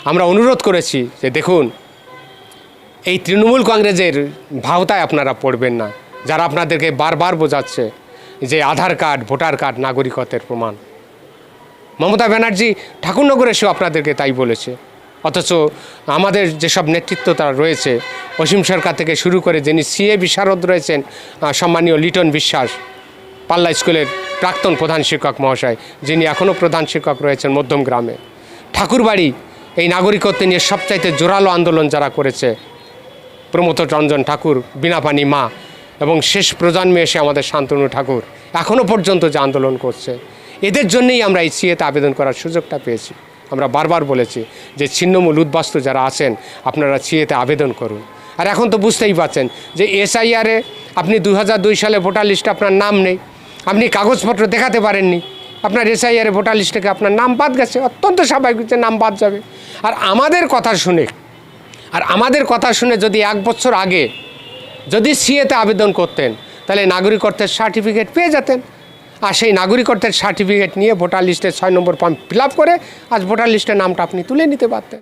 আমরা অনুরোধ করেছি যে দেখুন, এই তৃণমূল কংগ্রেসের ভাওতায় আপনারা পড়বেন না, যারা আপনাদেরকে বারবার বোঝাচ্ছে যে আধার কার্ড, ভোটার কার্ড নাগরিকত্বের প্রমাণ। মমতা ব্যানার্জি ঠাকুরনগরে এসেও আপনাদেরকে তাই বলেছে, অথচ আমাদের যেসব নেতৃত্ব তারা রয়েছে, অসীম সরকার থেকে শুরু করে যিনি সিএ বিশারদ রয়েছেন সম্মানীয় লিটন বিশ্বাস, পাল্লা স্কুলের প্রাক্তন প্রধান শিক্ষক মহাশয়, যিনি এখনও প্রধান শিক্ষক রয়েছেন মধ্যম গ্রামে, ঠাকুরবাড়ি এই নাগরিকত্ব নিয়ে সবচাইতে জোরালো আন্দোলন যারা করেছে, প্রমথ রঞ্জন ঠাকুর, বিনাপানি মা, এবং শেষ প্রজন্মে এসে আমাদের শান্তনু ঠাকুর এখনও পর্যন্ত যে আন্দোলন করছে, এদের জন্যই আমরা এই সিএতে আবেদন করার সুযোগটা পেয়েছি। আমরা বারবার বলেছি যে ছিন্নমূল উদ্বাস্তু যারা আছেন আপনারা সিএতে আবেদন করুন। আর এখন তো বুঝতেই পারছেন যে এসআইআরে আপনি 2002 সালে ভোটার লিস্টে আপনার নাম নেই, আপনি কাগজপত্র দেখাতে পারেননি, আপনার এসআইআরে ভোটার লিস্ট থেকে আপনার নাম বাদ গেছে, অত্যন্ত স্বাভাবিক যে নাম বাদ যাবে। আর আমাদের কথা শুনে যদি 1 বছর আগে যদি সিএতে আবেদন করতেন, তাহলে নাগরিকত্বের সার্টিফিকেট পেয়ে যেতেন। আর সেই নাগরিকত্বের সার্টিফিকেট নিয়ে ভোটার লিস্টের 6 নম্বর ফর্ম ফিল আপ করে আজ ভোটার লিস্টের নামটা আপনি তুলে নিতে পারতেন।